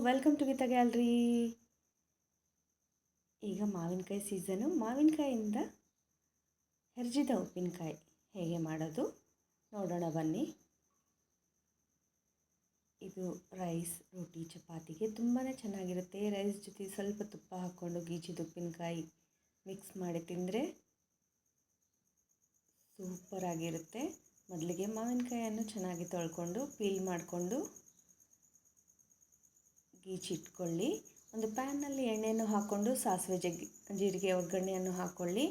Welcome to Geetha gallery. ಈಗ ಮಾವಿನಕಾಯಿ season. ಮಾವಿನಕಾಯಿಂದ ಹೆರ್ಜಿದ ಉಪ್ಪಿನಕಾಯಿ ಹೇಗೆ ಮಾಡೋದು ನೋಡೋಣ ಬನ್ನಿ. ಇದು ರೈಸ್, ರೋಟಿ, ಚಪಾತಿಗೆ ತುಂಬಾ ಚೆನ್ನಾಗಿರುತ್ತೆ. ರೈಸ್ ಜೊತೆ ಸ್ವಲ್ಪ ತುಪ್ಪ ಹಾಕ್ಕೊಂಡು ಗೀಚಿದ ಉಪ್ಪಿನಕಾಯಿ ಮಿಕ್ಸ್ ಮಾಡಿ ತಿಂದರೆ ಸೂಪರಾಗಿರುತ್ತೆ. ಮೊದಲಿಗೆ ಮಾವಿನಕಾಯಿಯನ್ನು ಚೆನ್ನಾಗಿ ತೊಳ್ಕೊಂಡು ಪೀಲ್ ಮಾಡಿಕೊಂಡು ಗೀಚಿಟ್ಕೊಳ್ಳಿ. ಒಂದು ಪ್ಯಾನ್ನಲ್ಲಿ ಎಣ್ಣೆಯನ್ನು ಹಾಕ್ಕೊಂಡು ಸಾಸಿವೆ ಜೀರಿಗೆ ಒಗ್ಗರಣೆಯನ್ನು ಹಾಕ್ಕೊಳ್ಳಿ.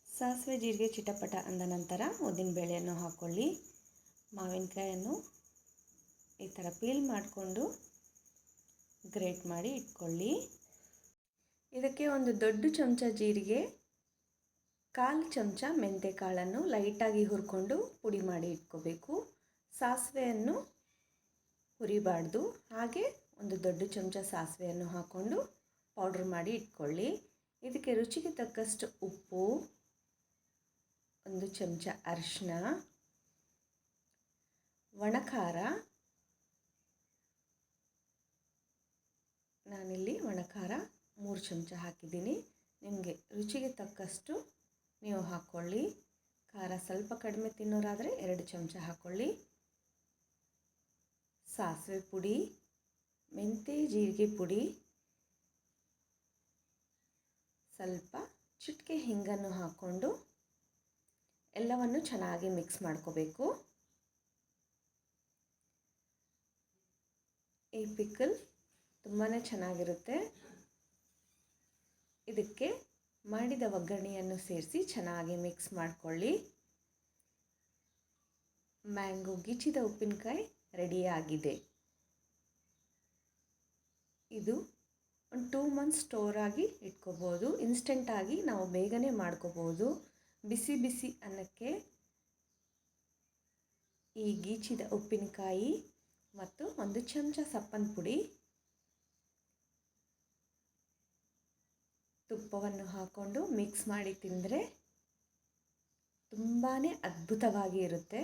ಸಾಸಿವೆ ಜೀರಿಗೆ ಚಿಟಪಟ ಅಂದ ನಂತರ ಉದ್ದಿನಬೇಳೆಯನ್ನು ಹಾಕ್ಕೊಳ್ಳಿ. ಮಾವಿನಕಾಯನ್ನು ಈ ಥರ ಪೀಲ್ ಮಾಡಿಕೊಂಡು ಗ್ರೇಟ್ ಮಾಡಿ ಇಟ್ಕೊಳ್ಳಿ. ಇದಕ್ಕೆ ಒಂದು ದೊಡ್ಡ ಚಮಚ ಜೀರಿಗೆ, 1/4 ಚಮಚ ಮೆಂತ್ಯ ಕಾಳನ್ನು ಲೈಟಾಗಿ ಹುರ್ಕೊಂಡು ಪುಡಿ ಮಾಡಿ ಇಟ್ಕೋಬೇಕು. ಸಾಸಿವೆಯನ್ನು ಹುರಿಬಾರ್ದು. ಹಾಗೆ ಒಂದು ದೊಡ್ಡ ಚಮಚ ಸಾಸಿವೆಯನ್ನು ಹಾಕ್ಕೊಂಡು ಪೌಡ್ರ್ ಮಾಡಿ ಇಟ್ಕೊಳ್ಳಿ. ಇದಕ್ಕೆ ರುಚಿಗೆ ತಕ್ಕಷ್ಟು ಉಪ್ಪು, 1 ಚಮಚ ಅರಿಶಿನ, ಒಣಖಾರ, ನಾನಿಲ್ಲಿ ಒಣಖಾರ 3 ಚಮಚ ಹಾಕಿದ್ದೀನಿ. ನಿಮಗೆ ರುಚಿಗೆ ತಕ್ಕಷ್ಟು ನೀವು ಹಾಕ್ಕೊಳ್ಳಿ. ಖಾರ ಸ್ವಲ್ಪ ಕಡಿಮೆ ತಿನ್ನೋರಾದರೆ 2 ಚಮಚ ಹಾಕ್ಕೊಳ್ಳಿ. ಸಾಸಿವೆ ಪುಡಿ, ಮೆಂತ್ಯ ಜೀರಿಗೆ ಪುಡಿ, ಸ್ವಲ್ಪ ಚಿಟಿಕೆ ಹಿಂಗನ್ನು ಹಾಕ್ಕೊಂಡು ಎಲ್ಲವನ್ನು ಚೆನ್ನಾಗಿ ಮಿಕ್ಸ್ ಮಾಡ್ಕೋಬೇಕು. ಈ ಪಿಕಲ್ ತುಂಬಾ ಚೆನ್ನಾಗಿರುತ್ತೆ. ಇದಕ್ಕೆ ಮಾಡಿದ ಒಗ್ಗರಣೆಯನ್ನು ಸೇರಿಸಿ ಚೆನ್ನಾಗಿ ಮಿಕ್ಸ್ ಮಾಡಿಕೊಳ್ಳಿ. ಮ್ಯಾಂಗೋ ಗೀಚಿದ ಉಪ್ಪಿನಕಾಯಿ ರೆಡಿಯಾಗಿದೆ. ಇದು ಒಂದು 2 ಮಂತ್ಸ್ ಸ್ಟೋರ್ ಆಗಿ ಇಟ್ಕೋಬೋದು. ಇನ್ಸ್ಟೆಂಟಾಗಿ ನಾವು ಬೇಗನೆ ಮಾಡ್ಕೋಬೋದು. ಬಿಸಿ ಬಿಸಿ ಅನ್ನಕ್ಕೆ ಈ ಗೀಚಿದ ಉಪ್ಪಿನಕಾಯಿ ಮತ್ತು 1 ಚಮಚ ಸಪ್ಪನ ಪುಡಿ, ತುಪ್ಪವನ್ನು ಹಾಕ್ಕೊಂಡು ಮಿಕ್ಸ್ ಮಾಡಿ ತಿಂದರೆ ತುಂಬಾ ಅದ್ಭುತವಾಗಿ ಇರುತ್ತೆ.